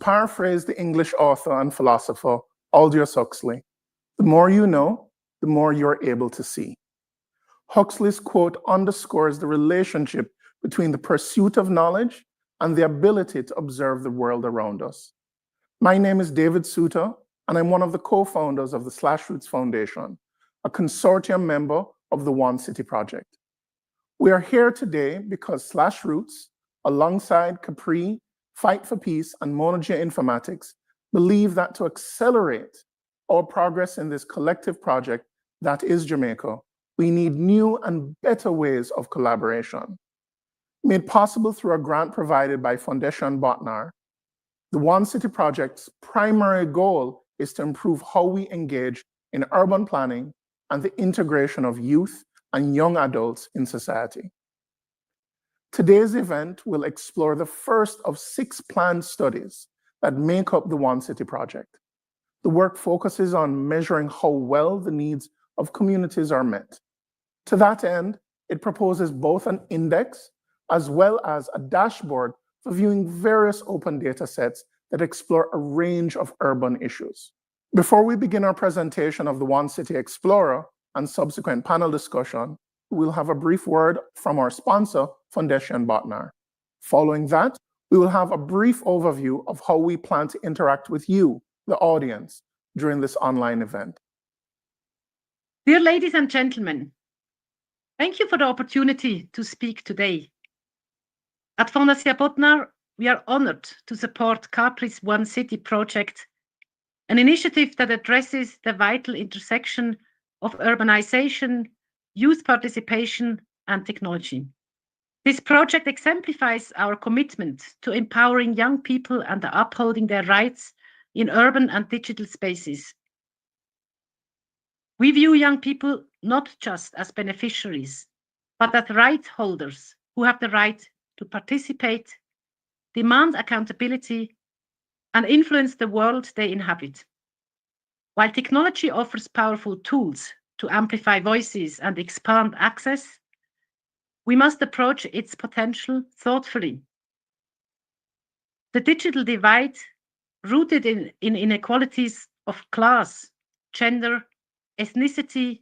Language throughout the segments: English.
paraphrase the English author and philosopher Aldous Huxley, the more you know, the more you're able to see. Huxley's quote underscores the relationship between the pursuit of knowledge and the ability to observe the world around us. My name is David Suter, and I'm one of the co-founders of the /Roots Foundation, a consortium member of the OneCity project. We are here today because /Roots, alongside Capri, Fight for Peace, and Monogia Informatics, believe that to accelerate our progress in this collective project that is Jamaica, we need new and better ways of collaboration. Made possible through a grant provided by Foundation Botnar, the OneCity project's primary goal is to improve how we engage in urban planning and the integration of youth and young adults in society. Today's event will explore the first of 6 planned studies that make up the OneCity project. The work focuses on measuring how well the needs of communities are met. To that end, it proposes both an index as well as a dashboard for viewing various open data sets that explore a range of urban issues. Before we begin our presentation of the OneCity Explorer and subsequent panel discussion, we'll have a brief word from our sponsor, Foundation Botnar. Following that, we will have a brief overview of how we plan to interact with you, the audience, during this online event. Dear ladies and gentlemen, thank you for the opportunity to speak today. At Fondation Botnar, we are honored to support Capri's OneCity project, an initiative that addresses the vital intersection of urbanization, youth participation, and technology. This project exemplifies our commitment to empowering young people and upholding their rights in urban and digital spaces. We view young people not just as beneficiaries, but as right holders who have the right to participate, demand accountability, and influence the world they inhabit. While technology offers powerful tools to amplify voices and expand access, we must approach its potential thoughtfully. The digital divide, rooted in inequalities of class, gender, ethnicity,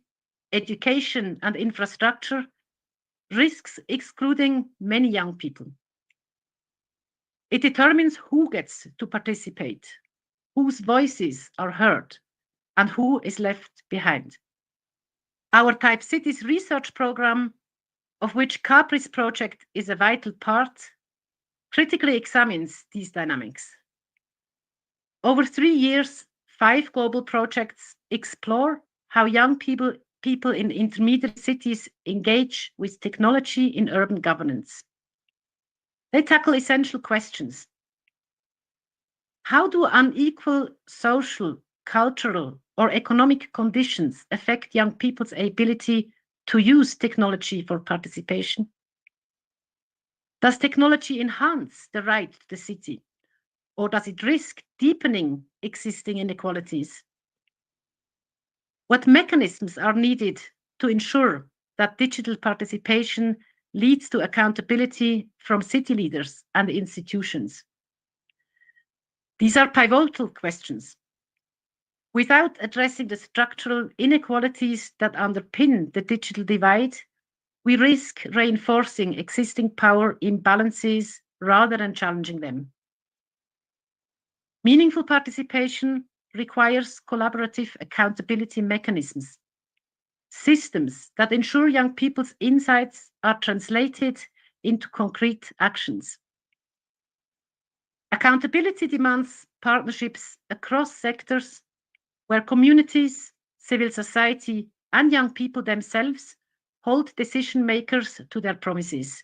education, and infrastructure, risks excluding many young people. It determines who gets to participate, whose voices are heard, and who is left behind. Our Type Cities research program, of which Capri's project is a vital part, critically examines these dynamics. Over 3 years, 5 global projects explore how young people in intermediate cities engage with technology in urban governance. They tackle essential questions. How do unequal social, cultural, or economic conditions affect young people's ability to use technology for participation? Does technology enhance the right to the city, or does it risk deepening existing inequalities? What mechanisms are needed to ensure that digital participation leads to accountability from city leaders and institutions? These are pivotal questions. Without addressing the structural inequalities that underpin the digital divide, we risk reinforcing existing power imbalances rather than challenging them. Meaningful participation requires collaborative accountability mechanisms, systems that ensure young people's insights are translated into concrete actions. Accountability demands partnerships across sectors where communities, civil society, and young people themselves hold decision makers to their promises.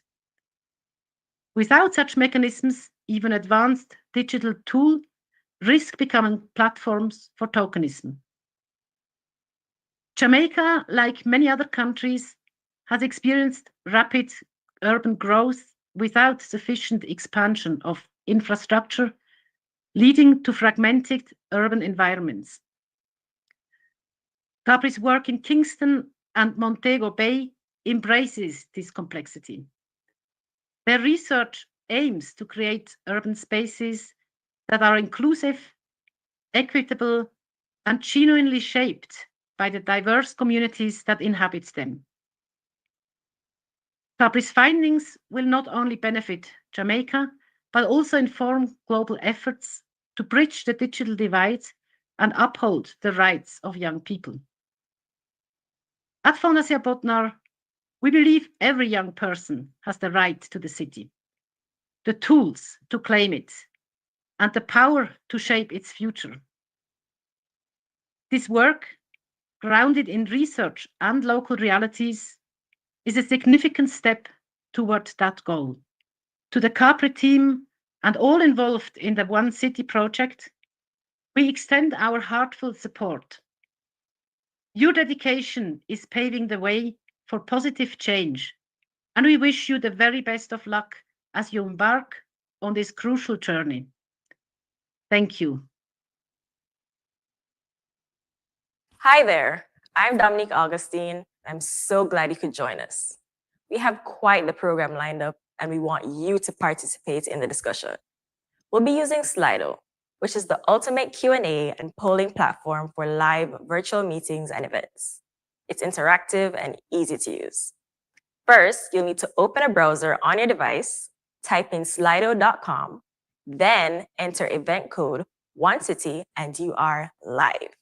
Without such mechanisms, even advanced digital tools risk becoming platforms for tokenism. Jamaica, like many other countries, has experienced rapid urban growth without sufficient expansion of infrastructure, leading to fragmented urban environments. Capri's work in Kingston and Montego Bay embraces this complexity. Their research aims to create urban spaces that are inclusive, equitable, and genuinely shaped by the diverse communities that inhabit them. Capri's findings will not only benefit Jamaica, but also inform global efforts to bridge the digital divide and uphold the rights of young people. At Fondation Botnar, we believe every young person has the right to the city, the tools to claim it, and the power to shape its future. This work, grounded in research and local realities, is a significant step toward that goal. To the Capri team and all involved in the OneCity project, we extend our heartfelt support. Your dedication is paving the way for positive change, and we wish you the very best of luck as you embark on this crucial journey. Thank you. Hi there, I'm Dominique Augustine. I'm so glad you could join us. We have quite the program lined up, and we want you to participate in the discussion. We'll be using Slido, which is the ultimate Q&A and polling platform for live virtual meetings and events. It's interactive and easy to use. First, you'll need to open a browser on your device, type in slido.com, then enter event code OneCity, and you are live.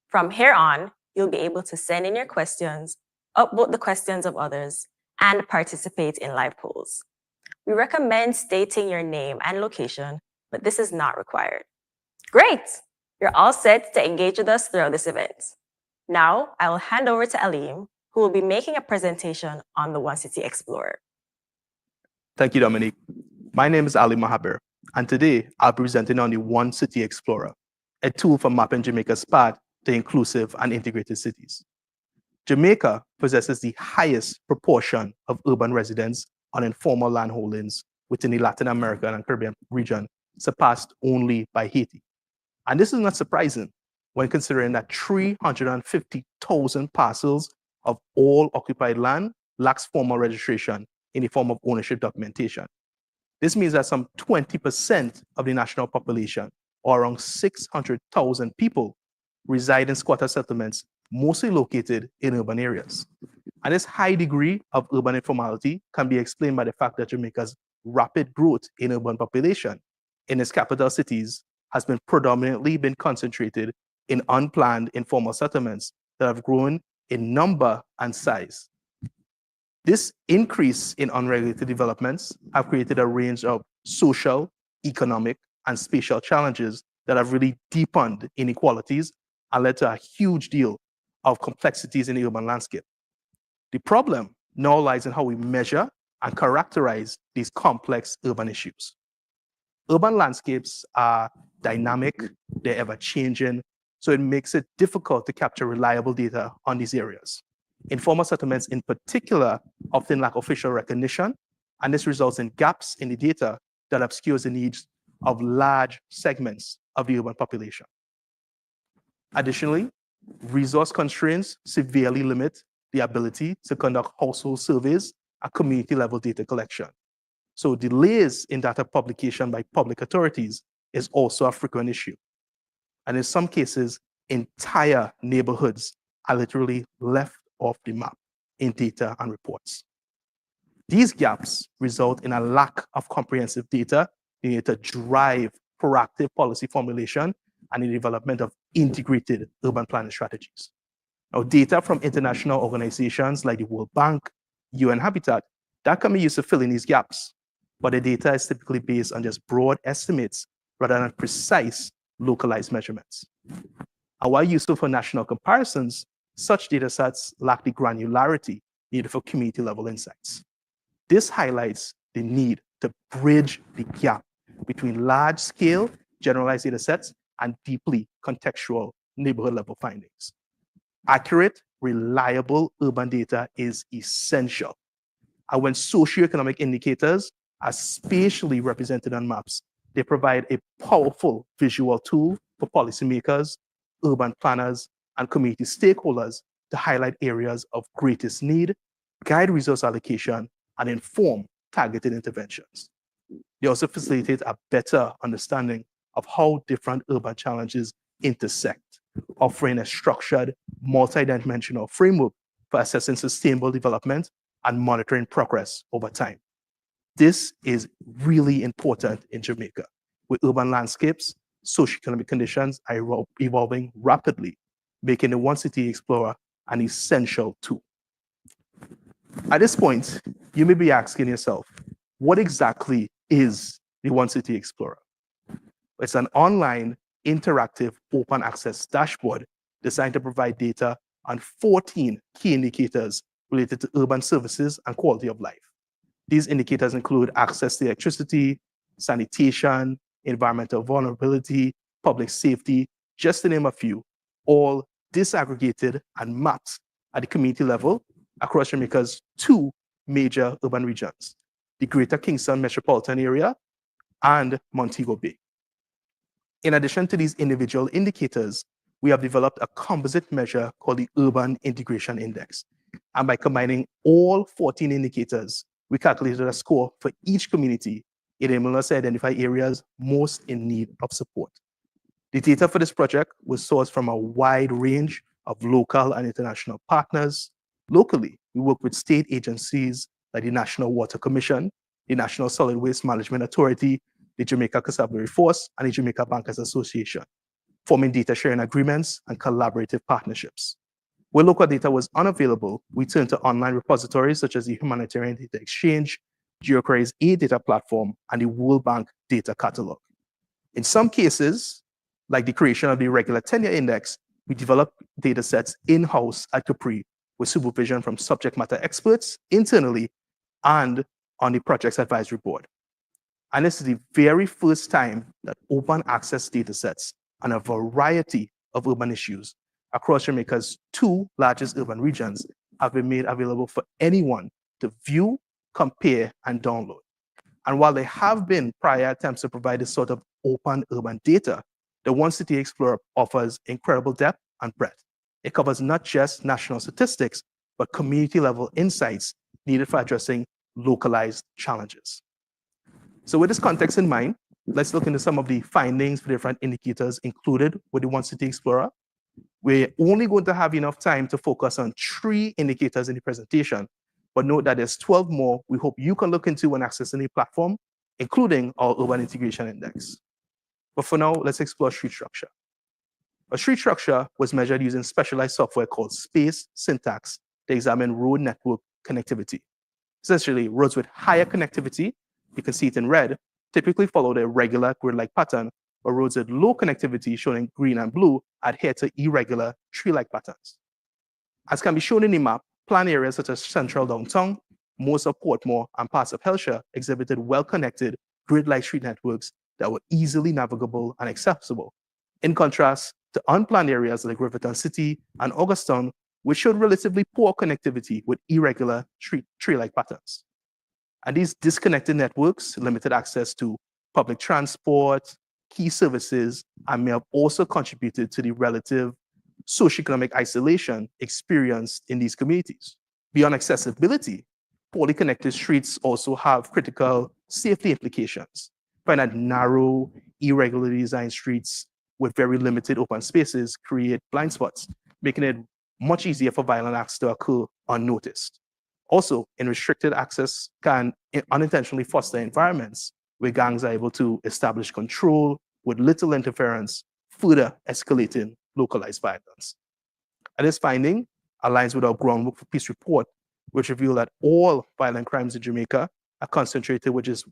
From here on, you'll be able to send in your questions, upvote the questions of others, and participate in live polls. We recommend stating your name and location, but this is not required. Great! You're all set to engage with us throughout this event. Now, I will hand over to Aleem, who will be making a presentation on the OneCity Explorer. Thank you, Dominique. My name is Ali Mahaber, and today I'll be presenting on the OneCity Explorer, a tool for mapping Jamaica's path to inclusive and integrated cities. Jamaica possesses the highest proportion of urban residents on informal landholdings within the Latin American and Caribbean region, surpassed only by Haiti. And this is not surprising when considering that 350,000 parcels of all occupied land lacks formal registration in the form of ownership documentation. This means that some 20% of the national population, or around 600,000 people, reside in squatter settlements, mostly located in urban areas. And this high degree of urban informality can be explained by the fact that Jamaica's rapid growth in urban population in its capital cities has been predominantly concentrated in unplanned informal settlements that have grown in number and size. This increase in unregulated developments have created a range of social, economic, and spatial challenges that have really deepened inequalities and led to a huge deal of complexities in the urban landscape. The problem now lies in how we measure and characterize these complex urban issues. Urban landscapes are dynamic, they're ever-changing, so it makes it difficult to capture reliable data on these areas. Informal settlements in particular often lack official recognition, and this results in gaps in the data that obscures the needs of large segments of the urban population. Additionally, resource constraints severely limit the ability to conduct household surveys and community-level data collection. So delays in data publication by public authorities is also a frequent issue. And in some cases, entire neighborhoods are literally left off the map in data and reports. These gaps result in a lack of comprehensive data needed to drive proactive policy formulation and the development of integrated urban planning strategies. Now, data from international organizations like the World Bank, UN Habitat, that can be used to fill in these gaps, but the data is typically based on just broad estimates rather than precise localized measurements. And while useful for national comparisons, such data sets lack the granularity needed for community-level insights. This highlights the need to bridge the gap between large-scale generalized data sets and deeply contextual neighborhood-level findings. Accurate, reliable urban data is essential. And when socioeconomic indicators are spatially represented on maps, they provide a powerful visual tool for policymakers, urban planners, and community stakeholders to highlight areas of greatest need, guide resource allocation, and inform targeted interventions. They also facilitate a better understanding of how different urban challenges intersect, offering a structured, multidimensional framework for assessing sustainable development and monitoring progress over time. This is really important in Jamaica, with urban landscapes, socioeconomic conditions are evolving rapidly, making the OneCity Explorer an essential tool. At this point, you may be asking yourself, what exactly is the OneCity Explorer? It's an online, interactive, open access dashboard designed to provide data on 14 key indicators related to urban services and quality of life. These indicators include access to electricity, sanitation, environmental vulnerability, public safety, just to name a few, all disaggregated and mapped at the community level across Jamaica's 2 major urban regions, the Greater Kingston metropolitan area and Montego Bay. In addition to these individual indicators, we have developed a composite measure called the Urban Integration Index. And by combining all 14 indicators, we calculated a score for each community, enabling us to identify areas most in need of support. The data for this project was sourced from a wide range of local and international partners. Locally, we work with state agencies like the National Water Commission, the National Solid Waste Management Authority, the Jamaica Constabulary Force, and the Jamaica Bankers Association, forming data sharing agreements and collaborative partnerships. Where local data was unavailable, we turned to online repositories such as the Humanitarian Data Exchange, GeoQuery's e-data platform, and the World Bank Data Catalog. In some cases, like the creation of the Regular Tenure Index, we developed data sets in-house at Capri with supervision from subject matter experts internally and on the project's advisory board. And this is the very first time that open access data sets on a variety of urban issues across Jamaica's 2 largest urban regions have been made available for anyone to view, compare, and download. And while there have been prior attempts to provide this sort of open urban data, the OneCity Explorer offers incredible depth and breadth. It covers not just national statistics, but community-level insights needed for addressing localized challenges. So with this context in mind, let's look into some of the findings for different indicators included with the OneCity Explorer. We're only going to have enough time to focus on 3 indicators in the presentation, but note that there's 12 more we hope you can look into when accessing the platform, including our Urban Integration Index. But for now, let's explore street structure. A street structure was measured using specialized software called Space Syntax to examine road network connectivity. Essentially, roads with higher connectivity, you can see it in red, typically follow the regular grid-like pattern, but roads with low connectivity, shown in green and blue, adhere to irregular tree-like patterns. As can be shown in the map, planned areas such as central downtown, most of Portmore, and parts of Hellshire exhibited well-connected grid-like street networks that were easily navigable and accessible, in contrast to unplanned areas like Riverton City and Augustown, which showed relatively poor connectivity with irregular tree-like patterns. And these disconnected networks limited access to public transport, key services, and may have also contributed to the relative socioeconomic isolation experienced in these communities. Beyond accessibility, poorly connected streets also have critical safety implications. Find that narrow, irregularly designed streets with very limited open spaces create blind spots, making it much easier for violent acts to occur unnoticed. Also, restricted access can unintentionally foster environments where gangs are able to establish control with little interference, further escalating localized violence. And this finding aligns with our Groundwork for Peace report, which revealed that all violent crimes in Jamaica are concentrated with just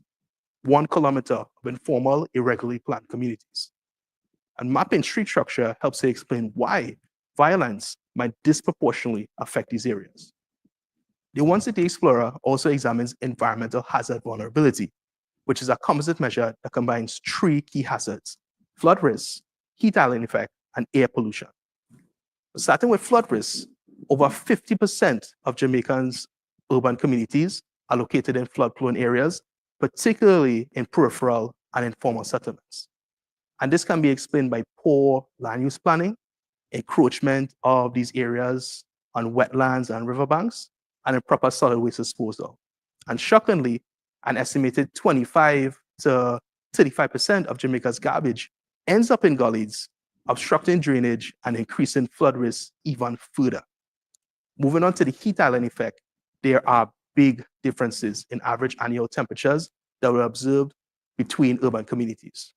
1 kilometer of informal, irregularly planned communities. And mapping street structure helps to explain why violence might disproportionately affect these areas. The OneCity Explorer also examines environmental hazard vulnerability, which is a composite measure that combines 3 key hazards: flood risk, heat island effect, and air pollution. Starting with flood risk, over 50% of Jamaicans' urban communities are located in flood-prone areas, particularly in peripheral and informal settlements. And this can be explained by poor land use planning, encroachment of these areas on wetlands and riverbanks, and improper solid waste disposal. And shockingly, an estimated 25 to 35% of Jamaica's garbage ends up in gullies, obstructing drainage and increasing flood risk even further. Moving on to the heat island effect, there are big differences in average annual temperatures that were observed between urban communities.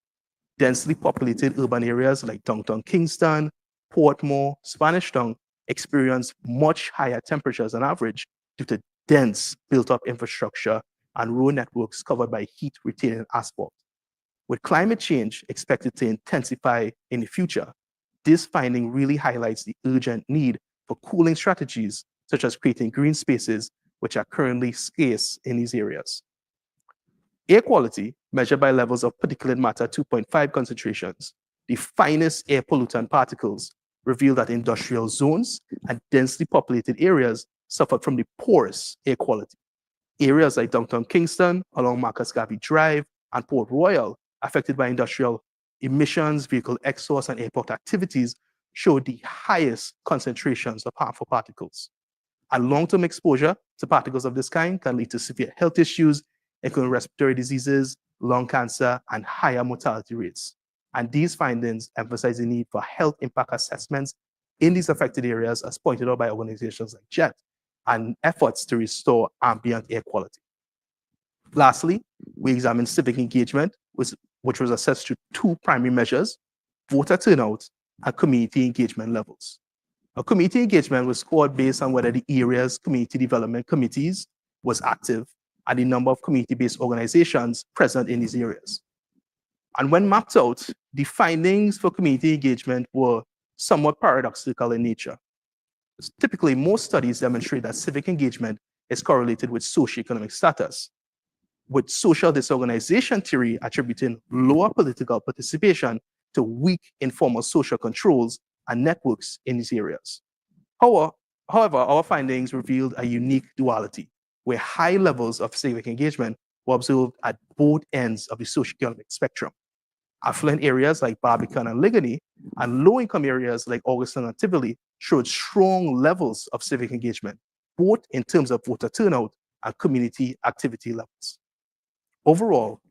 Densely populated urban areas like downtown Kingston, Portmore, Spanish Town experience much higher temperatures on average due to dense built-up infrastructure and road networks covered by heat-retaining asphalt. With climate change expected to intensify in the future, this finding really highlights the urgent need for cooling strategies, such as creating green spaces, which are currently scarce in these areas. Air quality, measured by levels of particulate matter 2.5 concentrations, the finest air pollutant particles, reveal that industrial zones and densely populated areas suffered from the poorest air quality. Areas like downtown Kingston, along Marcus Garvey Drive, and Port Royal, affected by industrial emissions, vehicle exhaust, and airport activities, show the highest concentrations of harmful particles. And long-term exposure to particles of this kind can lead to severe health issues, including respiratory diseases, lung cancer, and higher mortality rates. And these findings emphasize the need for health impact assessments in these affected areas, as pointed out by organizations like JET, and efforts to restore ambient air quality. Lastly, we examined civic engagement, which was assessed through two primary measures: voter turnout and community engagement levels. Now, community engagement was scored based on whether the area's community development committees was active and the number of community-based organizations present in these areas. And when mapped out, the findings for community engagement were somewhat paradoxical in nature. Typically, most studies demonstrate that civic engagement is correlated with socioeconomic status, with social disorganization theory attributing lower political participation to weak informal social controls and networks in these areas. However, our findings revealed a unique duality, where high levels of civic engagement were observed at both ends of the socioeconomic spectrum. Affluent areas like Barbican and Ligony, and low-income areas like Augustin and Tivoli showed strong levels of civic engagement, both in terms of voter turnout and community activity levels. Overall,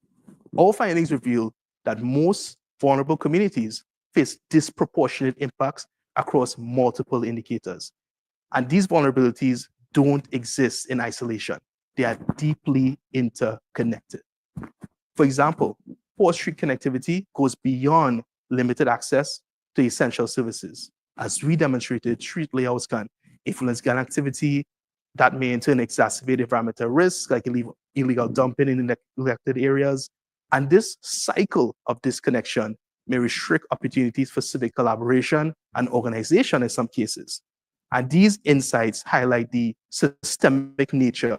our findings reveal that most vulnerable communities face disproportionate impacts across multiple indicators. And these vulnerabilities don't exist in isolation. They are deeply interconnected. For example, poor street connectivity goes beyond limited access to essential services. As we demonstrated, street layouts can influence gang activity that may in turn exacerbate environmental risks like illegal dumping in neglected areas. And this cycle of disconnection may restrict opportunities for civic collaboration and organization in some cases. And these insights highlight the systemic nature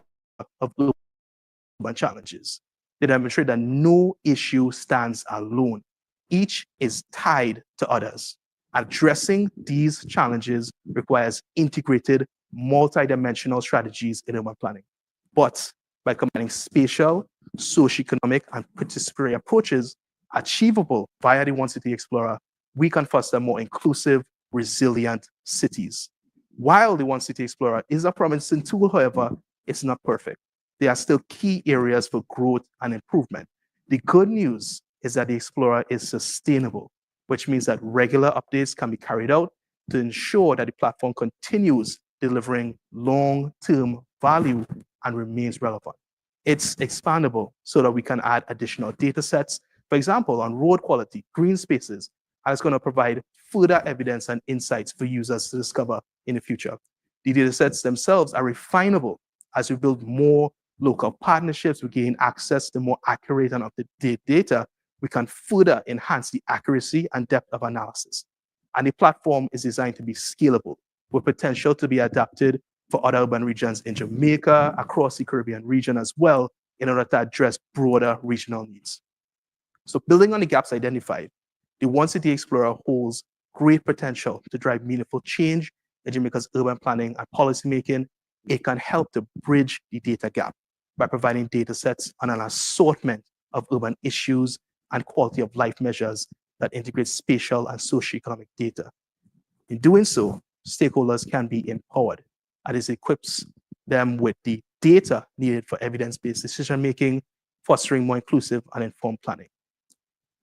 of urban challenges. They demonstrate that no issue stands alone. Each is tied to others. Addressing these challenges requires integrated, multidimensional strategies in urban planning. But by combining spatial, socioeconomic, and participatory approaches achievable via the OneCity Explorer, we can foster more inclusive, resilient cities. While the OneCity Explorer is a promising tool, however, it's not perfect. There are still key areas for growth and improvement. The good news is that the Explorer is sustainable, which means that regular updates can be carried out to ensure that the platform continues delivering long-term value and remains relevant. It's expandable so that we can add additional data sets, for example, on road quality, green spaces, and it's going to provide further evidence and insights for users to discover in the future. The data sets themselves are refinable as we build more local partnerships, we gain access to more accurate and up-to-date data, we can further enhance the accuracy and depth of analysis. And the platform is designed to be scalable, with potential to be adapted for other urban regions in Jamaica, across the Caribbean region as well, in order to address broader regional needs. So building on the gaps identified, the OneCity Explorer holds great potential to drive meaningful change in Jamaica's urban planning and policymaking. It can help to bridge the data gap by providing data sets on an assortment of urban issues and quality of life measures that integrate spatial and socioeconomic data. In doing so, stakeholders can be empowered, and it equips them with the data needed for evidence-based decision-making, fostering more inclusive and informed planning.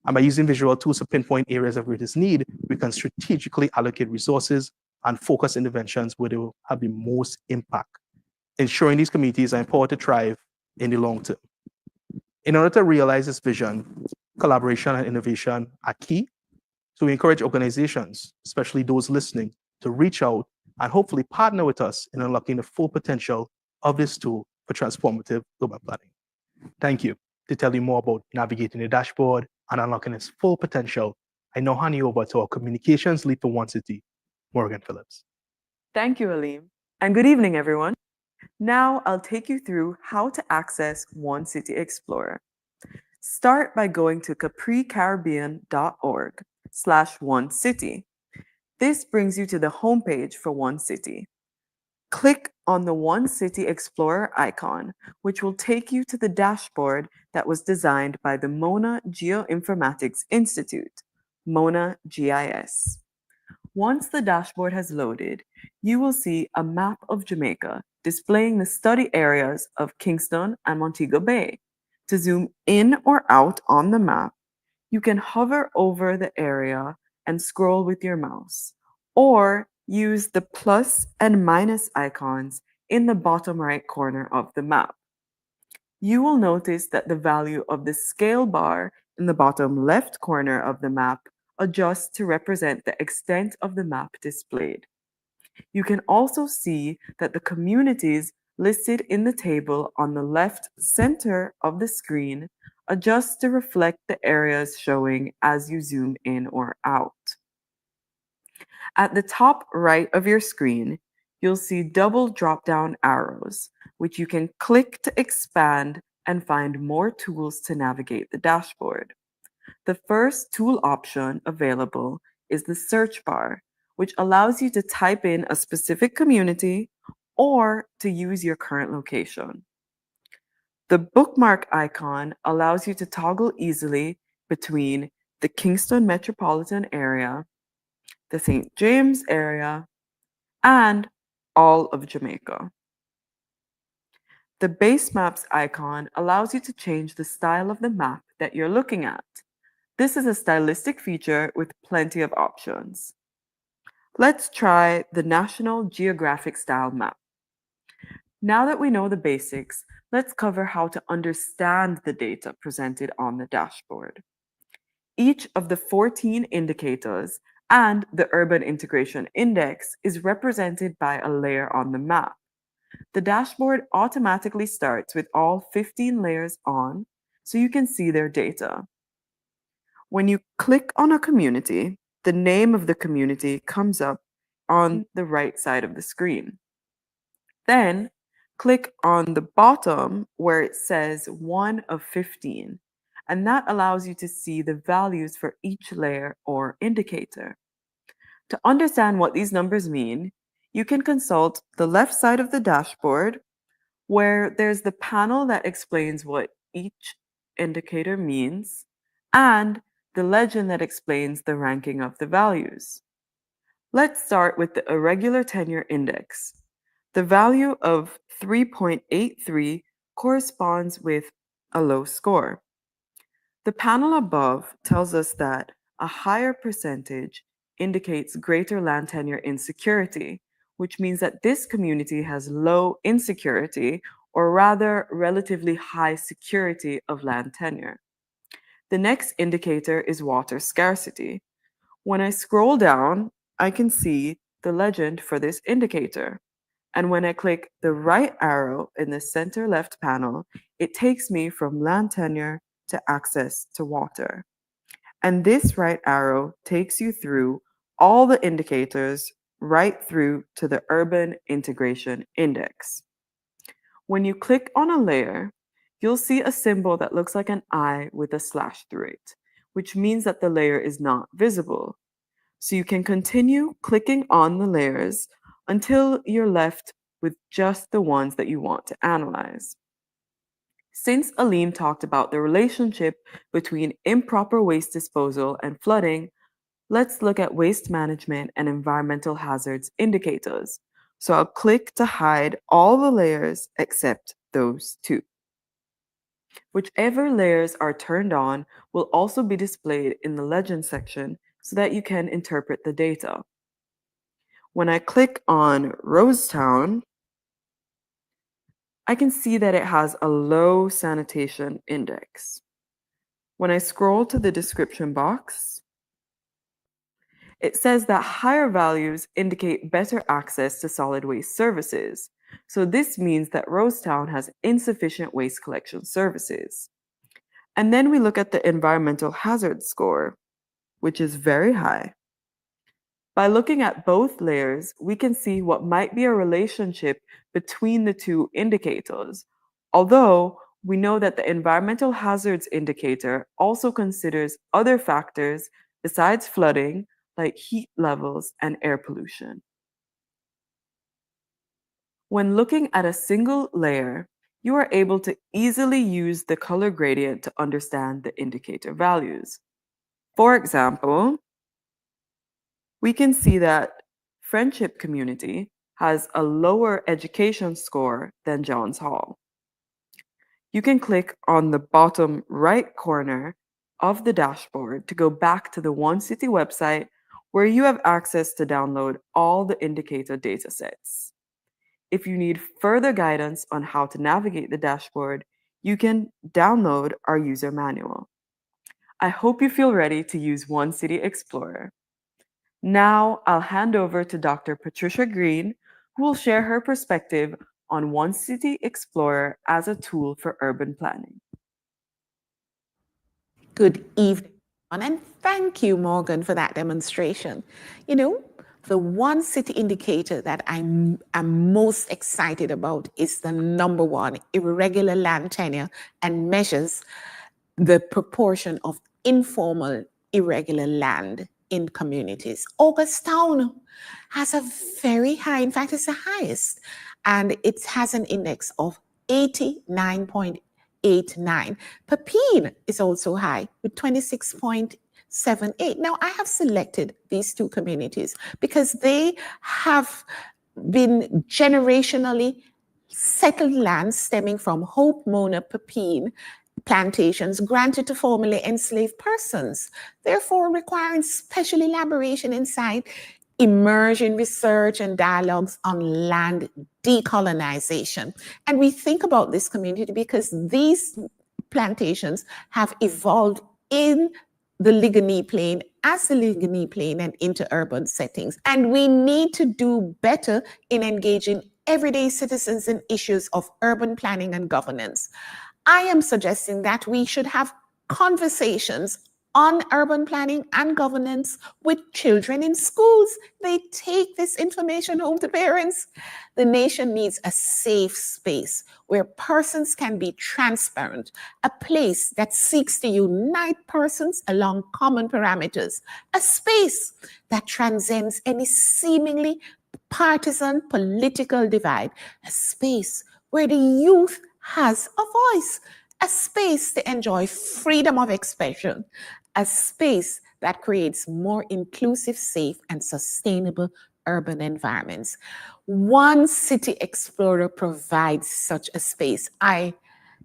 And by using visual tools to pinpoint areas of greatest need, we can strategically allocate resources and focus interventions where they will have the most impact, ensuring these communities are empowered to thrive in the long term. In order to realize this vision, collaboration and innovation are key. So we encourage organizations, especially those listening, to reach out and hopefully partner with us in unlocking the full potential of this tool for transformative urban planning. Thank you. To tell you more about navigating the dashboard and unlocking its full potential, I now hand you over to our communications lead for OneCity, Morgan Phillips. Thank you, Aleem. And good evening, everyone. Now I'll take you through how to access OneCity Explorer. Start by going to capricaribbean.org/OneCity. This brings you to the homepage for OneCity. Click on the OneCity Explorer icon, which will take you to the dashboard that was designed by the Mona Geoinformatics Institute, Mona GIS. Once the dashboard has loaded, you will see a map of Jamaica displaying the study areas of Kingston and Montego Bay. To zoom in or out on the map, you can hover over the area and scroll with your mouse, or use the plus and minus icons in the bottom right corner of the map. You will notice that the value of the scale bar in the bottom left corner of the map adjusts to represent the extent of the map displayed. You can also see that the communities listed in the table on the left center of the screen adjust to reflect the areas showing as you zoom in or out. At the top right of your screen, you'll see double drop-down arrows, which you can click to expand and find more tools to navigate the dashboard. The first tool option available is the search bar, which allows you to type in a specific community or to use your current location. The bookmark icon allows you to toggle easily between the Kingston metropolitan area, the St. James area, and all of Jamaica. The base maps icon allows you to change the style of the map that you're looking at. This is a stylistic feature with plenty of options. Let's try the National Geographic Style map. Now that we know the basics, let's cover how to understand the data presented on the dashboard. Each of the 14 indicators and the Urban Integration Index is represented by a layer on the map. The dashboard automatically starts with all 15 layers on, so you can see their data. When you click on a community, the name of the community comes up on the right side of the screen. Then, click on the bottom where it says 1 of 15, and that allows you to see the values for each layer or indicator. To understand what these numbers mean, you can consult the left side of the dashboard, where there's the panel that explains what each indicator means, and the legend that explains the ranking of the values. Let's start with the Irregular Tenure Index. The value of 3.83 corresponds with a low score. The panel above tells us that a higher percentage indicates greater land tenure insecurity, which means that this community has low insecurity, or rather relatively high security of land tenure. The next indicator is water scarcity. When I scroll down, I can see the legend for this indicator. And when I click the right arrow in the center left panel, it takes me from land tenure to access to water. And this right arrow takes you through all the indicators right through to the Urban Integration Index. When you click on a layer, you'll see a symbol that looks like an eye with a slash through it, which means that the layer is not visible. So you can continue clicking on the layers until you're left with just the ones that you want to analyze. Since Aleem talked about the relationship between improper waste disposal and flooding, let's look at waste management and environmental hazards indicators. So I'll click to hide all the layers except those two. Whichever layers are turned on will also be displayed in the legend section so that you can interpret the data. When I click on Rosetown, I can see that it has a low sanitation index. When I scroll to the description box, it says that higher values indicate better access to solid waste services. So this means that Rosetown has insufficient waste collection services. And then we look at the environmental hazard score, which is very high. By looking at both layers, we can see what might be a relationship between the two indicators, although we know that the environmental hazards indicator also considers other factors besides flooding, like heat levels and air pollution. When looking at a single layer, you are able to easily use the color gradient to understand the indicator values. For example, we can see that Friendship Community has a lower education score than Johns Hall. You can click on the bottom right corner of the dashboard to go back to the OneCity website where you have access to download all the indicator datasets. If you need further guidance on how to navigate the dashboard, you can download our user manual. I hope you feel ready to use OneCity Explorer. Now I'll hand over to Dr. Patricia Green, who will share her perspective on OneCity Explorer as a tool for urban planning. Good evening, and thank you, Morgan, for that demonstration. You know, the one city indicator that I'm most excited about is the number one, irregular land tenure, and measures the proportion of informal irregular land in communities. Augustown has a very high, in fact, it's the highest, and it has an index of 89.89. Pepin is also high with 26.78. Now, I have selected these two communities because they have been generationally settled lands stemming from Hope Mona Pepin plantations granted to formerly enslaved persons, therefore requiring special elaboration inside immersion research and dialogues on land decolonization. And we think about this community because these plantations have evolved in the Ligonier Plain as the Ligonier Plain and into urban settings. And we need to do better in engaging everyday citizens in issues of urban planning and governance. I am suggesting that we should have conversations on urban planning and governance with children in schools. They take this information home to parents. The nation needs a safe space where persons can be transparent, a place that seeks to unite persons along common parameters, a space that transcends any seemingly partisan political divide, a space where the youth has a voice, a space to enjoy freedom of expression, a space that creates more inclusive, safe, and sustainable urban environments. OneCity Explorer provides such a space. I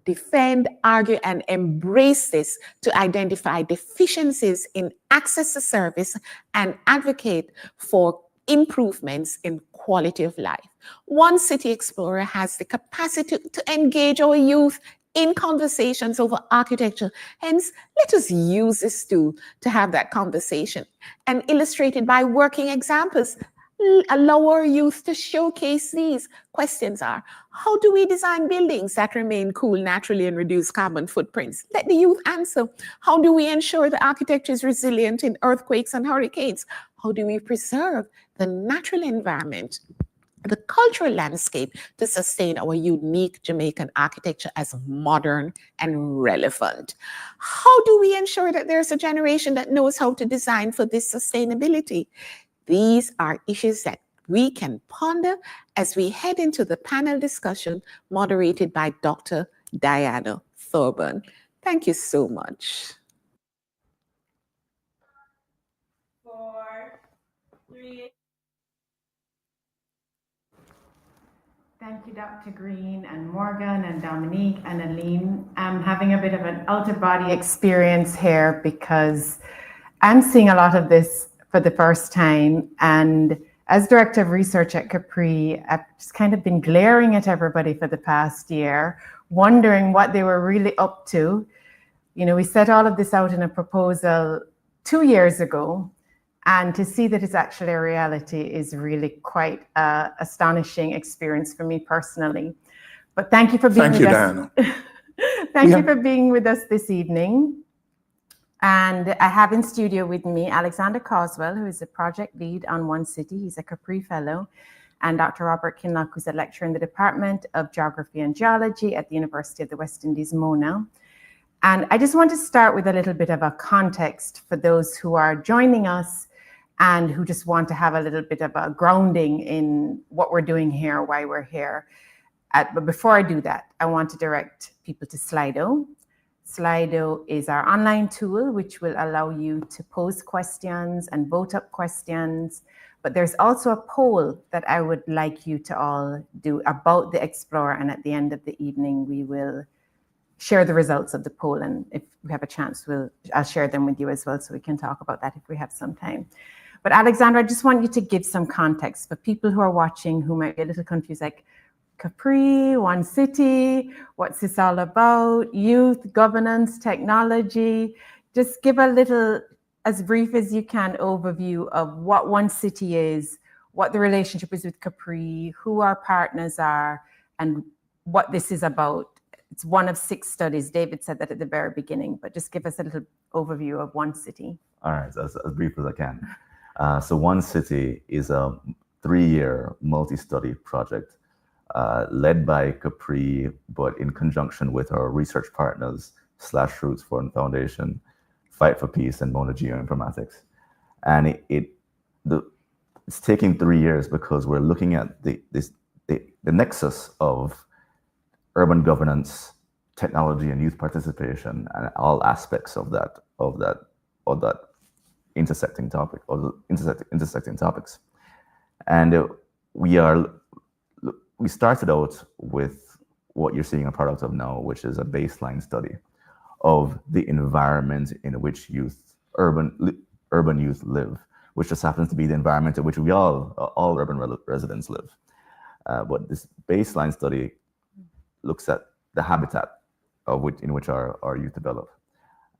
defend, argue, and embrace this to identify deficiencies in access to service and advocate for improvements in quality of life. OneCity Explorer has the capacity to engage our youth in conversations over architecture. Hence, let us use this tool to have that conversation and illustrated by working examples. Allow our youth to showcase these. Questions are, how do we design buildings that remain cool naturally and reduce carbon footprints? Let the youth answer. How do we ensure the architecture is resilient in earthquakes and hurricanes? How do we preserve the natural environment, the cultural landscape to sustain our unique Jamaican architecture as modern and relevant? How do we ensure that there's a generation that knows how to design for this sustainability? These are issues that we can ponder as we head into the panel discussion moderated by Dr. Diana Thorburn. Thank you so much. 4, 3. Thank you, Dr. Green and Morgan and Dominique and Aline. I'm having a bit of an out-of-body experience here because I'm seeing a lot of this for the first time. And as Director of Research at Capri, I've just kind of been glaring at everybody for the past year, wondering what they were really up to. You know, we set all of this out in a proposal 2 years ago, and to see that it's actually a reality is really quite an astonishing experience for me personally. But thank you for being with us. Thank you for being with us this evening. And I have in studio with me Alexander Coswell, who is a project lead on OneCity. He's a Capri Fellow. And Dr. Robert Kinloch, who's a lecturer in the Department of Geography and Geology at the University of the West Indies, Mona. And I just want to start with a little bit of a context for those who are joining us and who just want to have a little bit of a grounding in what we're doing here, why we're here. But before I do that, I want to direct people to Slido. Slido is our online tool, which will allow you to pose questions and vote up questions. But there's also a poll that I would like you to all do about the Explorer. And at the end of the evening, we will share the results of the poll. And if we have a chance, I'll share them with you as well, so we can talk about that if we have some time. But Alexandra, I just want you to give some context for people who are watching who might be a little confused, like Capri, OneCity, what's this all about? Youth, governance, technology. Just give a little, as brief as you can, overview of what OneCity is, what the relationship is with Capri, who our partners are, and what this is about. It's one of 6 studies. David said that at the very beginning, but just give us a little overview of OneCity. All right, as brief as I can. So OneCity is a 3-year multi-study project led by Capri, but in conjunction with our research partners, /Roots Foundation, Fight for Peace, and Mona Geoinformatics. And it's taking 3 years because we're looking at the nexus of urban governance, technology, and youth participation, and all aspects of that intersecting topic, or the intersecting topics. And we started out with what you're seeing a product of now, which is a baseline study of the environment in which urban youth live, which just happens to be the environment in which we all urban residents live. But this baseline study looks at the habitat in which our youth develop,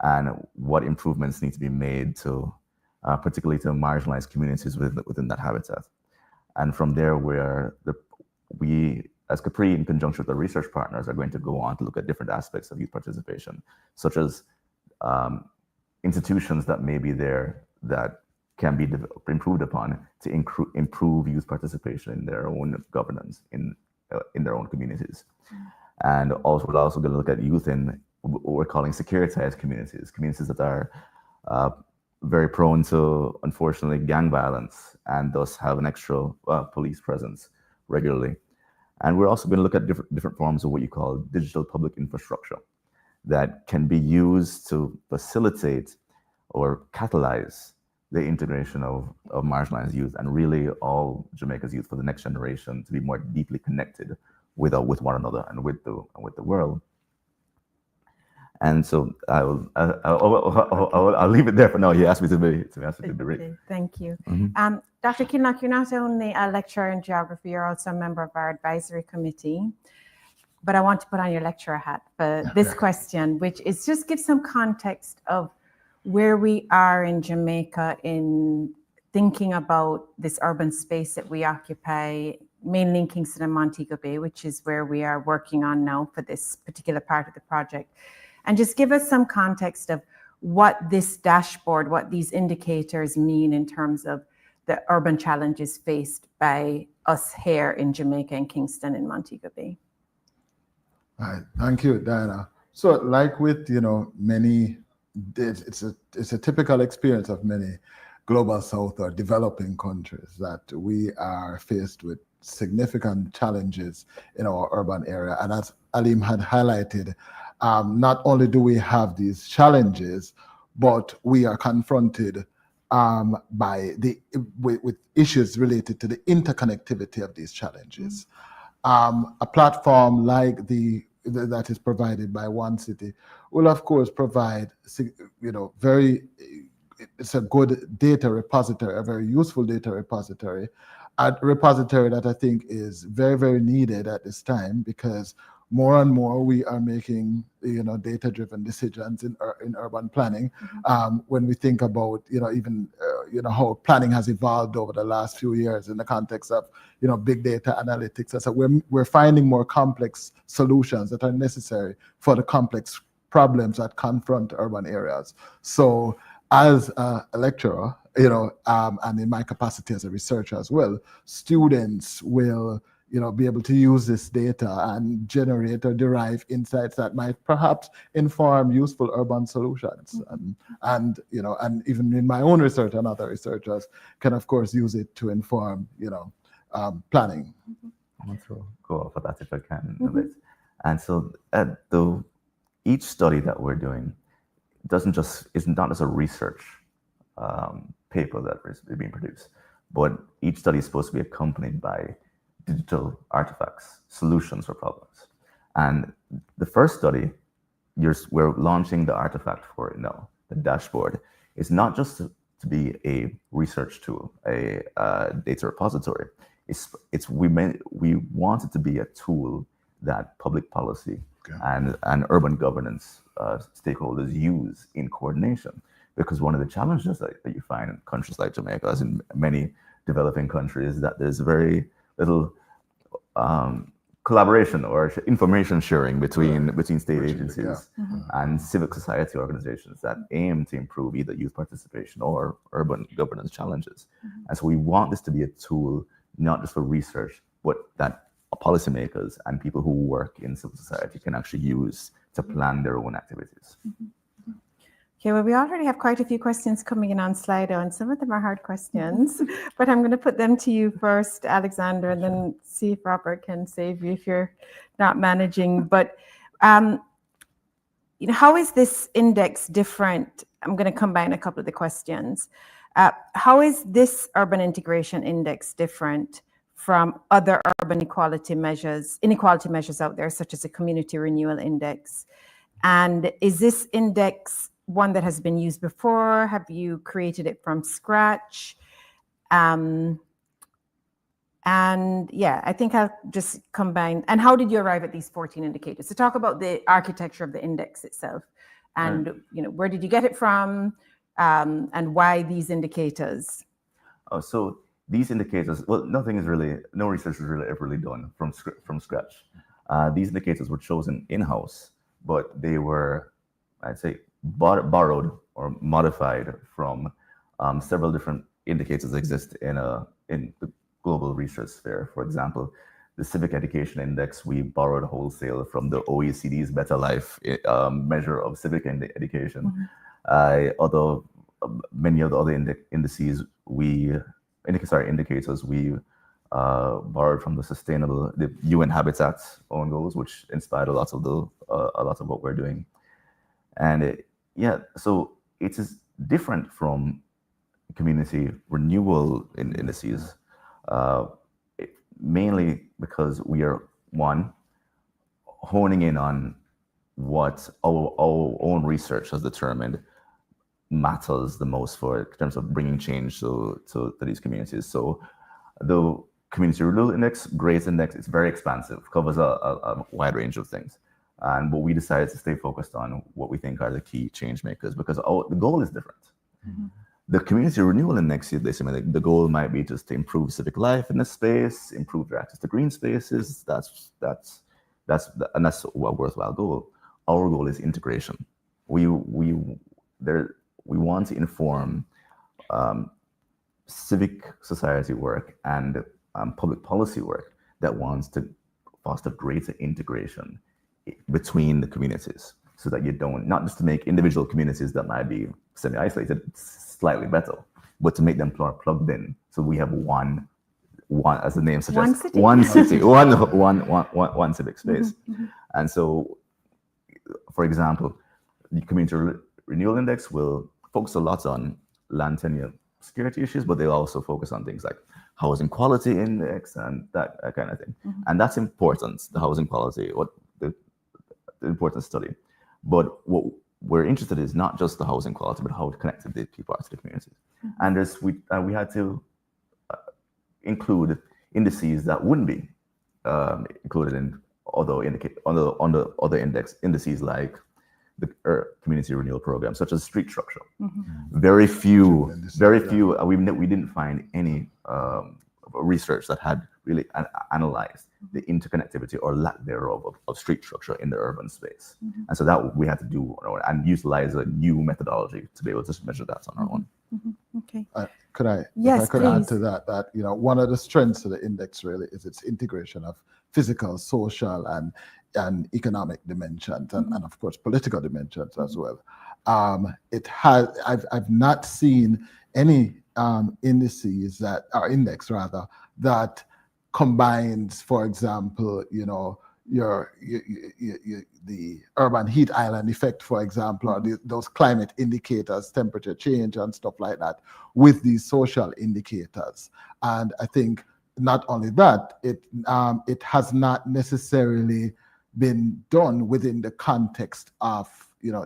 and what improvements need to be made to, particularly to marginalized communities within that habitat. And from there, we, as Capri, in conjunction with the research partners, are going to go on to look at different aspects of youth participation, such as institutions that may be there that can be improved upon to improve youth participation in their own governance, in their own communities. And also, we're also going to look at youth in what we're calling securitized communities that are very prone to, unfortunately, gang violence, and thus have an extra police presence regularly. And we're also going to look at different forms of what you call digital public infrastructure that can be used to facilitate or catalyze the integration of marginalized youth, and really all Jamaica's youth for the next generation to be more deeply connected with one another and with the world. And so I'll leave it there for now. He asked me to be brief. Okay, thank you. Mm-hmm. Dr. Kinloch, you're not only a lecturer in geography, you're also a member of our advisory committee. But I want to put on your lecturer hat for this question, which is just give some context of where we are in Jamaica in thinking about this urban space that we occupy, mainly in Kingston and Montego Bay, which is where we are working on now for this particular part of the project. And just give us some context of what this dashboard, what these indicators mean in terms of the urban challenges faced by us here in Jamaica and Kingston and Montego Bay. All right, thank you, Diana. So like with, many, it's a typical experience of many global south or developing countries that we are faced with significant challenges in our urban area. And as Alim had highlighted, not only do we have these challenges, but we are confronted with issues related to the interconnectivity of these challenges. a platform like that is provided by OneCity will of course provide, it's a good data repository, a very useful data repository, a repository that I think is very, very needed at this time, because more and more we are making, data-driven decisions in urban planning. When we think about, even how planning has evolved over the last few years in the context of, big data analytics. And so we're finding more complex solutions that are necessary for the complex problems that confront urban areas. So as a lecturer, and in my capacity as a researcher as well, students will be able to use this data and generate or derive insights that might perhaps inform useful urban solutions. And even in my own research, and other researchers can of course use it to inform, planning. I want to go off of that if I can a bit. And so each study that we're doing is not just a research paper that is being produced, but each study is supposed to be accompanied by digital artifacts, solutions for problems. And the first study, we're launching the artifact for it now, the dashboard. It's not just to be a research tool, a data repository. We want it to be a tool that public policy and urban governance stakeholders use in coordination. Because one of the challenges that you find in countries like Jamaica, as in many developing countries, that there's very little collaboration or information sharing between state agencies and civic society organizations that aim to improve either youth participation or urban governance challenges. And so we want this to be a tool, not just for research, but that policymakers and people who work in civil society can actually use to plan their own activities. Okay, well, we already have quite a few questions coming in on Slido, and some of them are hard questions, but I'm going to put them to you first, Alexander, and then see if Robert can save you if you're not managing. But, how is this index different? I'm going to combine a couple of the questions. How is this urban integration index different from other urban inequality measures out there, such as the Community Renewal Index? And is this index one that has been used before? Have you created it from scratch? And yeah, I think I'll just combine. And how did you arrive at these 14 indicators? So talk about the architecture of the index itself, and where did you get it from, and why these indicators? So these indicators, well, no research was really ever done from scratch. These indicators were chosen in-house, but they were, I'd say, borrowed or modified from several different indicators that exist in the global research sphere. For example, the Civic Education Index, we borrowed wholesale from the OECD's Better Life measure of civic education. Although many of the other indicators we borrowed from the UN Habitat's own goals, which inspired a lot of what we're doing. And so it is different from community renewal indices, mainly because we are, one, honing in on what our own research has determined matters the most in terms of bringing change to these communities. So the Community Renewal Index, GRACE Index, it's very expansive, covers a wide range of things. But we decided to stay focused on what we think are the key change makers, because the goal is different. The Community Renewal Index, the goal might be just to improve civic life in the space, improve their access to green spaces. That's a worthwhile goal. Our goal is integration. We want to inform civic society work and public policy work that wants to foster greater integration between the communities, so that you don't, not just to make individual communities that might be semi-isolated slightly better, but to make them plugged in. So we have one, as the name suggests, one city, one civic space. And so, for example, the Community Renewal Index will focus a lot on land tenure security issues, but they also focus on things like housing quality index and that kind of thing. And that's important, the housing quality, what the important study. But what we're interested in is not just the housing quality, but how connected the people are to the communities. And we had to include indices that wouldn't be included in other indices like the community renewal program, such as street structure. Very few. We didn't find any research that had really analyzed the interconnectivity or lack thereof of street structure in the urban space. And so that we had to do and utilize a new methodology to be able to measure that on our own. Okay. Could I? Yes, if I could please. add to that, one of the strengths of the index really is its integration of physical, social, and economic dimensions, and of course political dimensions as well. It has. I've not seen any indices index rather that combines, for example, the urban heat island effect, for example, or those climate indicators, temperature change and stuff like that, with these social indicators. And I think not only that, it has not necessarily been done within the context of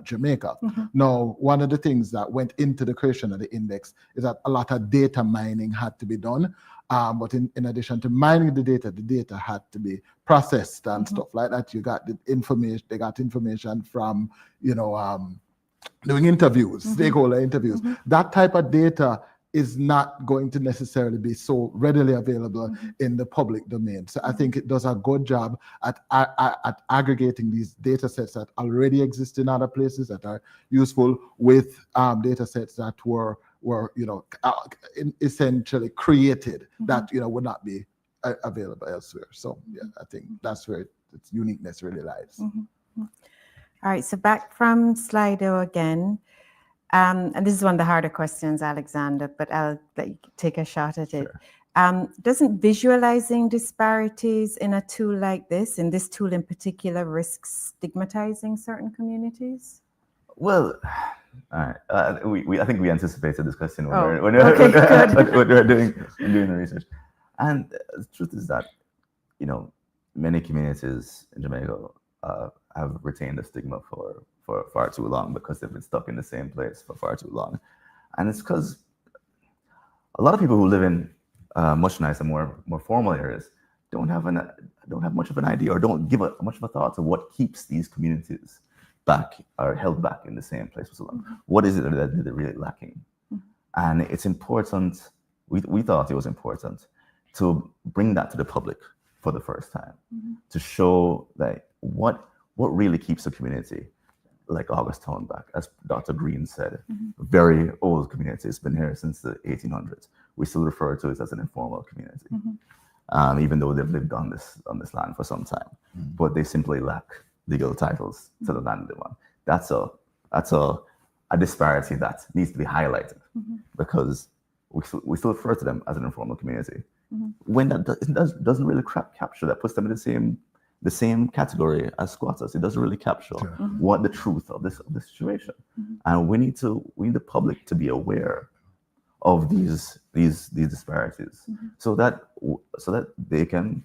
Jamaica. Now, one of the things that went into the creation of the index is that a lot of data mining had to be done. But in addition to mining the data had to be processed and stuff like that. You got the information, they got information from, doing interviews, stakeholder interviews. That type of data is not going to necessarily be so readily available in the public domain. So I think it does a good job at aggregating these data sets that already exist in other places that are useful with data sets that were essentially created that would not be available elsewhere. So yeah, I think that's where its uniqueness really lies. All right, so back from Slido again. And this is one of the harder questions, Alexander, but I'll let you take a shot at it. Doesn't visualizing disparities in a tool like this, in this tool in particular, risk stigmatizing certain communities? Well, all right. I think we anticipated this question when Oh, we okay, good. when we were doing the research. And the truth is that, many communities in Jamaica have retained the stigma for far too long because they've been stuck in the same place for far too long. And it's because a lot of people who live in much nicer, more formal areas don't have much of an idea or don't give much of a thought to what keeps these communities back or held back in the same place for so long. What is it that they're really lacking? And it's important, we thought it was important to bring that to the public for the first time, to show that what really keeps a community like Augusttown back, as Dr. Green said, a very old community. It's been here since the 1800s. We still refer to it as an informal community, even though they've lived on this land for some time. But they simply lack legal titles to the land they're on. That's a disparity that needs to be highlighted because we still refer to them as an informal community. When that doesn't really capture that, puts them in the same category as squatters. It doesn't really capture what the truth of this situation. And we need the public to be aware of these disparities, so that they can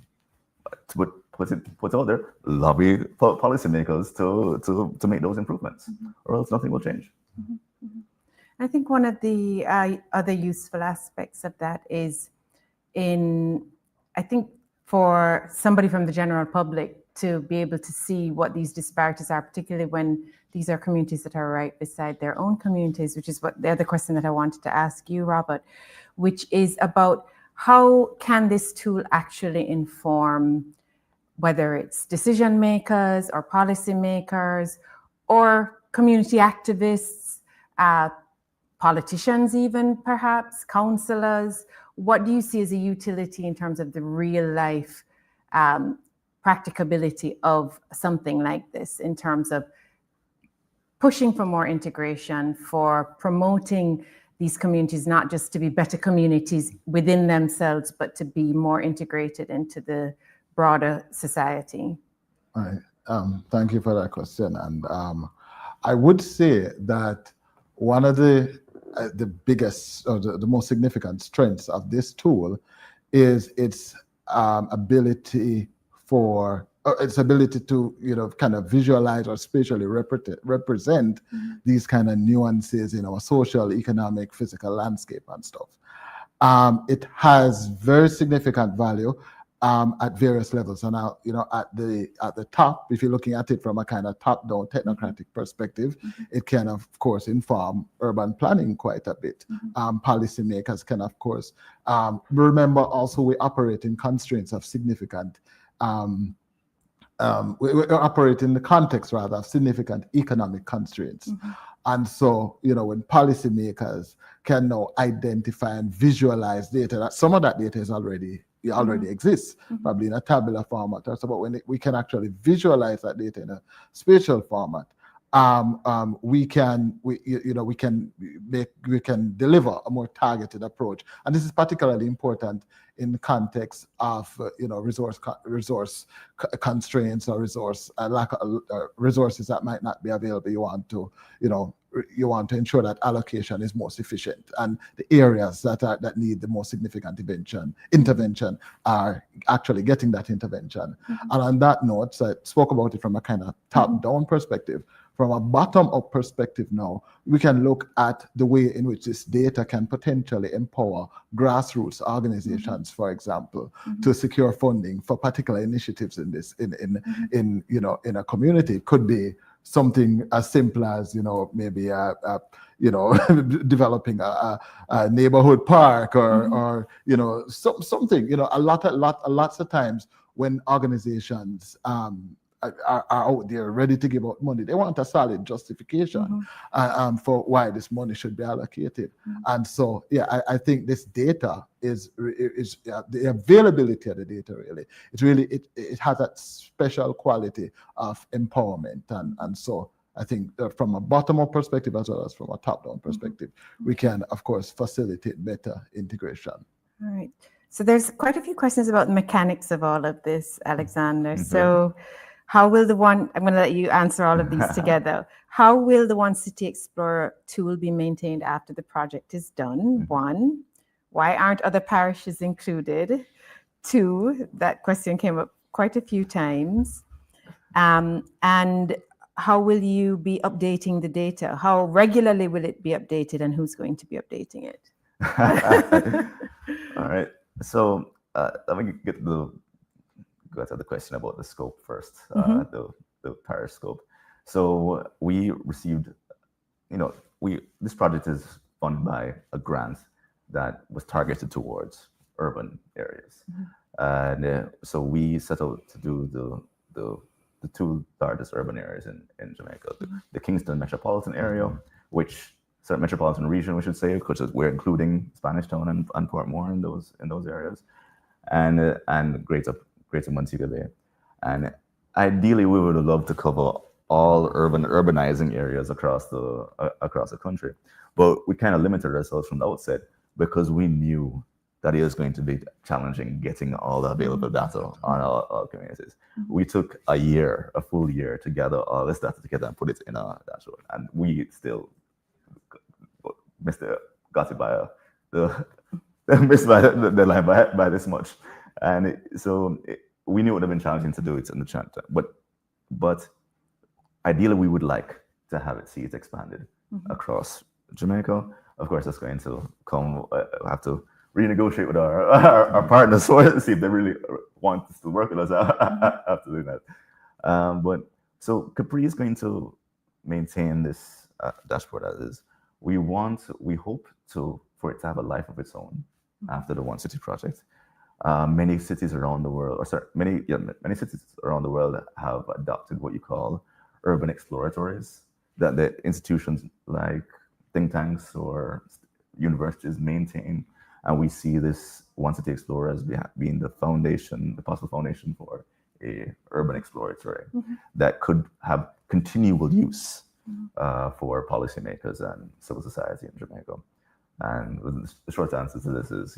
put out there, lobby policymakers to make those improvements, or else nothing will change. I think one of the other useful aspects of that is I think for somebody from the general public to be able to see what these disparities are, particularly when these are communities that are right beside their own communities, which is what the other question that I wanted to ask you, Robert, which is about how can this tool actually inform whether it's decision makers or policy makers or community activists, politicians even perhaps, councillors. What do you see as a utility in terms of the real life practicability of something like this in terms of pushing for more integration, for promoting these communities, not just to be better communities within themselves, but to be more integrated into the broader society? All right. Thank you for that question. And I would say that one of the the biggest or the most significant strengths of this tool is its ability to kind of visualize or spatially represent these kind of nuances in our social, economic, physical landscape and stuff. It has very significant value at various levels. And now, at the top, if you're looking at it from a kind of top-down technocratic perspective, it can, of course, inform urban planning quite a bit. Policymakers can, of course, remember also we operate in constraints of significant we operate in the context, rather, of significant economic constraints. And so, when policymakers can now identify and visualize data, that some of that data is already exists, probably in a tabular format or so, but when we can actually visualize that data in a spatial format, we can deliver a more targeted approach. And this is particularly important in the context of resource constraints or lack of resources that might not be available. You want to ensure that allocation is most efficient, and the areas that need the most significant intervention are actually getting that intervention. And on that note, so I spoke about it from a kind of top-down perspective. From a bottom-up perspective now, we can look at the way in which this data can potentially empower grassroots organizations, for example, to secure funding for particular initiatives in a community. It could be something as simple as maybe developing a neighborhood park or something. Lots of times when organizations are out there ready to give out money, they want a solid justification for why this money should be allocated. And so, I think this data is the availability of the data really. It has that special quality of empowerment, and so I think from a bottom-up perspective as well as from a top-down perspective, we can, of course, facilitate better integration. All right. So there's quite a few questions about the mechanics of all of this, Alexander. So how will I'm going to let you answer all of these together. How will the OneCity Explorer tool be maintained after the project is done? 1, why aren't other parishes included? 2, that question came up quite a few times. And how will you be updating the data? How regularly will it be updated, and who's going to be updating it? All right. So let me go to the question about the scope first, the parish scope. So we received, this project is funded by a grant that was targeted towards urban areas. And so we set out to do the 2 largest urban areas in Jamaica, the Kingston metropolitan area, metropolitan region, we should say, because we're including Spanish Town and Portmore in those areas, and Greater Montego Bay. And ideally, we would love to cover all urbanizing areas across the country, but we kind of limited ourselves from the outset because we knew that it was going to be challenging getting all the available data on our communities. We took a full year to gather all this data together and put it in our dashboard, and we still got it by the line by this much. And we knew it would have been challenging to do it in the chat, but ideally we would like to have it expanded across Jamaica. Of course, that's going to come. We'll have to renegotiate with our partners to see if they really want to still work with us after doing that. But so Capri is going to maintain this dashboard as is. We hope for it to have a life of its own after the OneCity project. Many cities around the world, many cities around the world have adopted what you call urban exploratories, that the institutions like think tanks or universities maintain, and we see this OneCity Explorer as being the possible foundation for a urban exploratory that could have continual use for policymakers and civil society in Jamaica. And the short answer to this is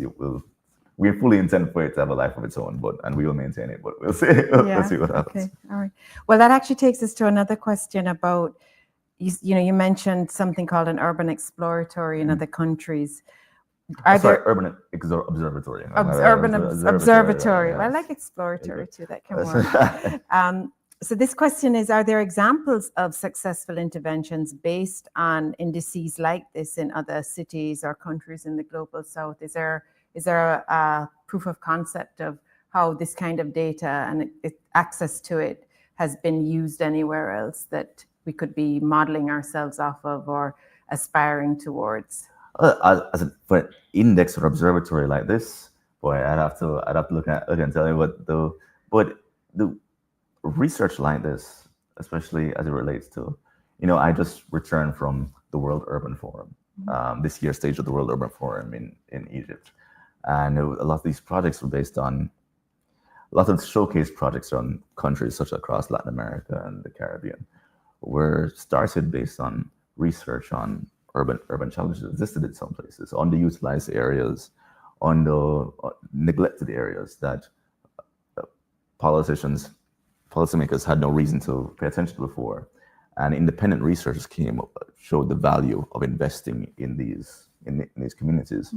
we fully intend for it to have a life of its own, and we will maintain it, but we'll see. We'll see what happens. Okay, all right. Well, that actually takes us to another question about you mentioned something called an urban exploratory in other countries. Urban observatory. Observatory. Yes. Well, I like exploratory too. That can work. So this question is: are there examples of successful interventions based on indices like this in other cities or countries in the global south? Is there a proof of concept of how this kind of data and access to it has been used anywhere else that we could be modeling ourselves off of or aspiring towards? For an index or observatory like this, boy, I'd have to look at it and tell you but the research like this, especially as it relates to, I just returned from the World Urban Forum, this year's stage of the World Urban Forum in Egypt, and a lot of these projects were based on, a lot of the showcase projects on countries such across Latin America and the Caribbean were started based on research on urban challenges that existed in some places, underutilized areas, neglected areas that policymakers had no reason to pay attention to before. And independent researchers showed the value of investing in these communities.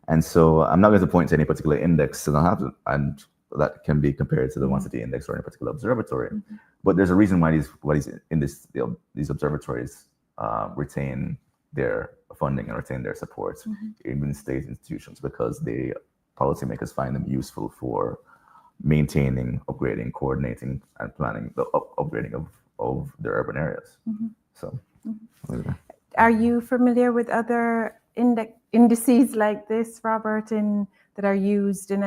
And so I'm not going to point to any particular index, and that can be compared to the OneCity index or any particular observatory. But there's a reason why these observatories retain their funding and retain their support, even state institutions, because policymakers find them useful for maintaining, upgrading, coordinating, and planning the upgrading of their urban areas. So, are you familiar with other indices like this, Robert, that are used in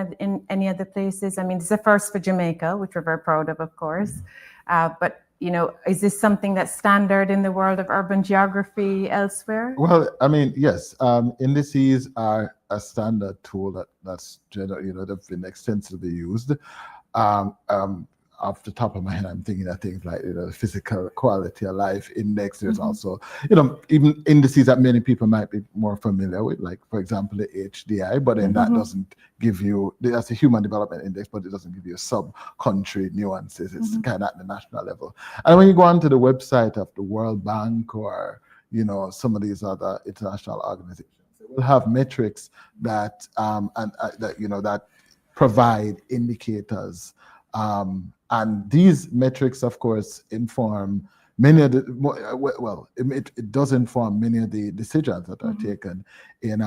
any other places? I mean, it's a first for Jamaica, which we're very proud of course. But is this something that's standard in the world of urban geography elsewhere? Well, I mean, yes, indices are a standard tool that's generally, they've been extensively used. Off the top of my head, I'm thinking of things like the physical quality of life index. There's also, even indices that many people might be more familiar with, like for example the HDI, but then that doesn't give you, that's a human development index, but it doesn't give you sub-country nuances. It's kind of at the national level. And when you go onto the website of the World Bank or some of these other international organizations, they will have metrics that that provide indicators. And these metrics, of course, inform many of the, it does inform many of the decisions that are taken in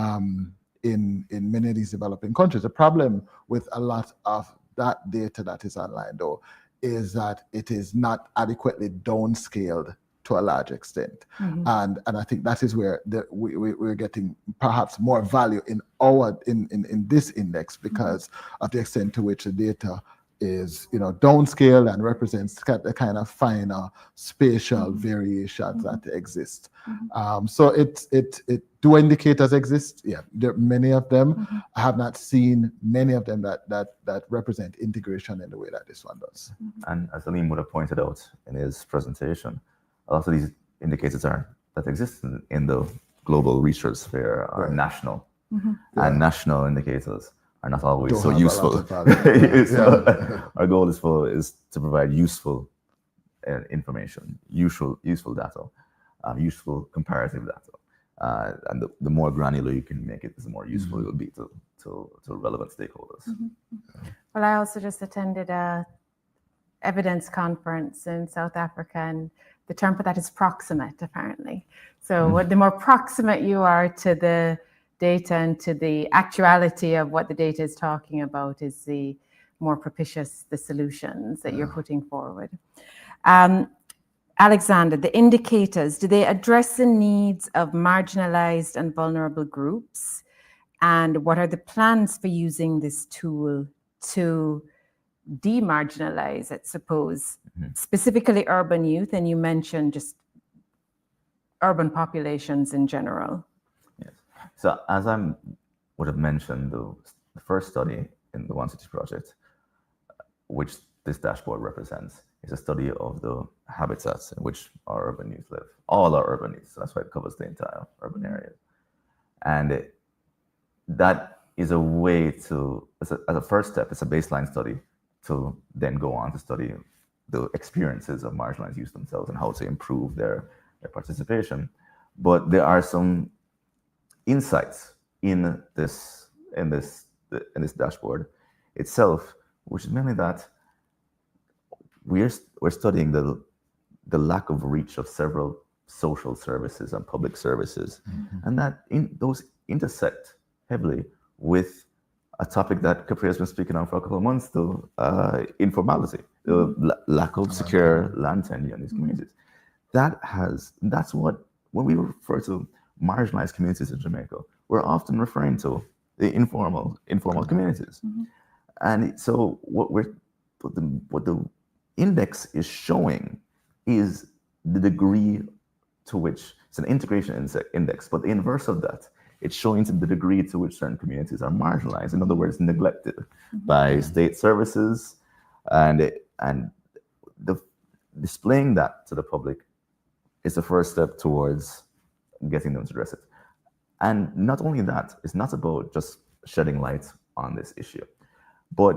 many of these developing countries. The problem with a lot of that data that is online, though, is that it is not adequately downscaled to a large extent. And I think that is where we're getting perhaps more value in this index because of the extent to which the data is downscale and represents the kind of finer spatial variations that exist. So do indicators exist? Yeah, there are many of them. I have not seen many of them that represent integration in the way that this one does. And as Alim would have pointed out in his presentation, a lot of these indicators that exist in the global research sphere are national, and national indicators are not always so useful. Our goal is to provide useful information, useful data, useful comparative data, and the more granular you can make it, the more useful it will be to relevant stakeholders. Well, I also just attended a evidence conference in South Africa, and the term for that is proximate, apparently. So the more proximate you are to the data and to the actuality of what the data is talking about, is the more propitious the solutions that you're putting forward. Alexander, the indicators, do they address the needs of marginalized and vulnerable groups? And what are the plans for using this tool to demarginalize, I suppose, specifically urban youth? And you mentioned just urban populations in general. Yes. So as I would have mentioned, the first study in the OneCity project, which this dashboard represents, is a study of the habitats in which our urban youth live. All our urban youth. So that's why it covers the entire urban area. And that is a way to, as a first step, it's a baseline study to then go on to study the experiences of marginalized youth themselves and how to improve their their participation. But there are some insights in this dashboard itself, which is mainly that we're studying the lack of reach of several social services and public services, and that those intersect heavily with a topic that Capri has been speaking on for a couple of months, though, informality, the lack of secure land tenure in these communities. That's what, when we refer to marginalized communities in Jamaica, we're often referring to the informal communities. And so what the index is showing is the degree to which it's an integration index, but the inverse of that, it's showing the degree to which certain communities are marginalized. In other words, neglected by state services, and displaying that to the public is the first step towards getting them to address it. And not only that, it's not about just shedding light on this issue, but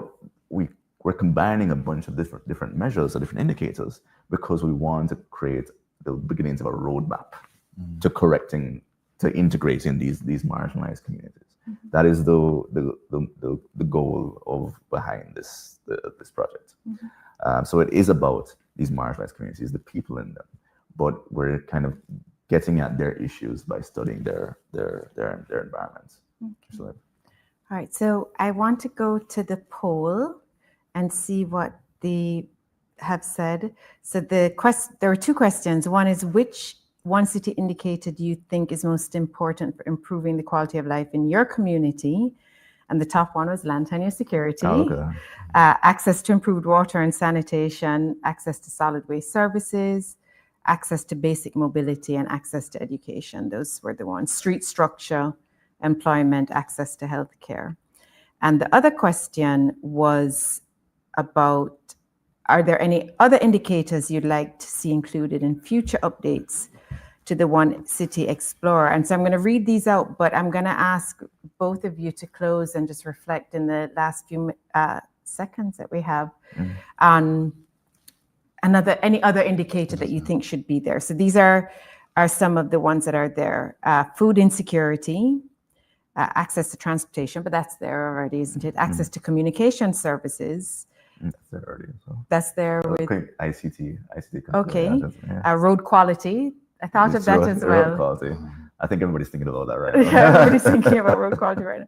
we're combining a bunch of different measures or different indicators because we want to create the beginnings of a roadmap to integrating these marginalized communities. That is the goal behind this project. So it is about these marginalized communities, the people in them, but we're kind of getting at their issues by studying their environments. So, All right, so I want to go to the poll and see what they have said. So there are two questions. One is, which OneCity indicator do you think is most important for improving the quality of life in your community? And the top one was land tenure security, access to improved water and sanitation, access to solid waste services, access to basic mobility, and access to education. Those were the ones. Street structure, employment, access to healthcare. And the other question was about, are there any other indicators you'd like to see included in future updates to the OneCity Explorer? And so I'm going to read these out, but I'm going to ask both of you to close and just reflect in the last few seconds that we have on any other indicator that you think should be there. So these are some of the ones that are there. Food insecurity, access to transportation, but that's there already, isn't it? Access to communication services. That's there already. So. That's there with ICT. Okay. Road quality. I thought of that as well. Road quality. I think everybody's thinking about that right now. Yeah, everybody's thinking about road quality right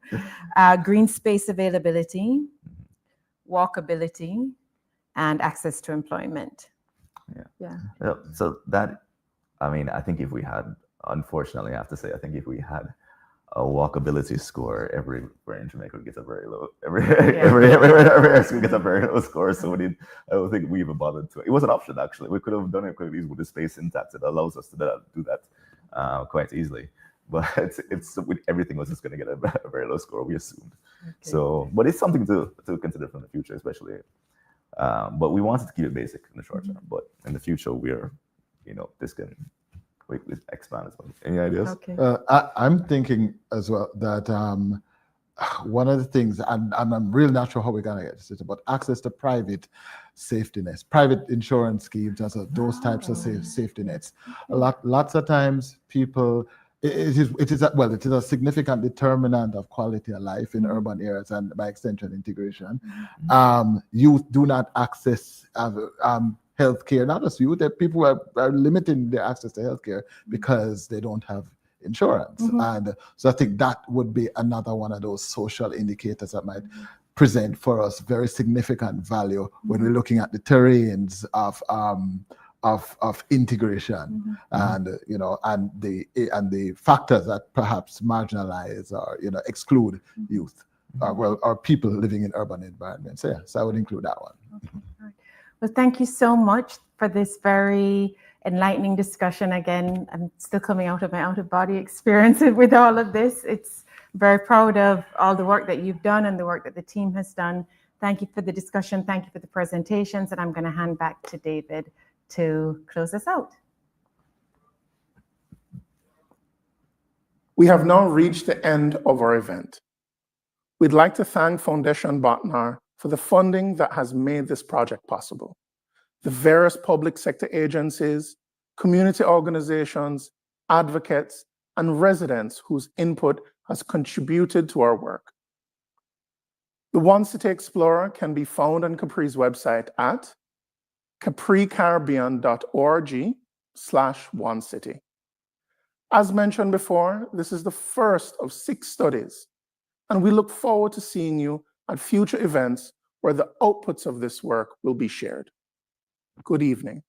now. Green space availability, walkability, and access to employment. Yeah. So that, I mean, I think if we had, unfortunately, I have to say, I think if we had a walkability score, everywhere in Jamaica gets a very low. Every school gets a very low score. So I don't think we even bothered to. It was an option actually. We could have done it with the space syntax. It allows us to do that quite easily. But everything was just going to get a very low score. We assumed. Okay. So, but it's something to consider from the future, especially. But we wanted to keep it basic in the short term. But in the future, this can quickly expand as well. Any ideas? Okay. I'm thinking as well that one of the things, and I'm really not sure how we're going to get this, but access to private safety nets, private insurance schemes, those types of safety nets. Lots of times people, it is a significant determinant of quality of life in urban areas and by extension integration. Youth do not access healthcare, not just youth, people are limiting their access to healthcare because they don't have insurance. And so I think that would be another one of those social indicators that might present for us very significant value when we're looking at the terrains of integration and the factors that perhaps marginalize or exclude youth or people living in urban environments. Yeah, so I would include that one. Okay. Well, thank you so much for this very enlightening discussion. Again, I'm still coming out of my out-of-body experience with all of this. It's very proud of all the work that you've done and the work that the team has done. Thank you for the discussion. Thank you for the presentations. And I'm going to hand back to David to close us out. We have now reached the end of our event. We'd like to thank Foundation Botnar for the funding that has made this project possible, the various public sector agencies, community organizations, advocates, and residents whose input has contributed to our work. The OneCity Explorer can be found on Capri's website at capricaribbean.org/OneCity. As mentioned before, this is the first of 6 studies, and we look forward to seeing you at future events where the outputs of this work will be shared. Good evening.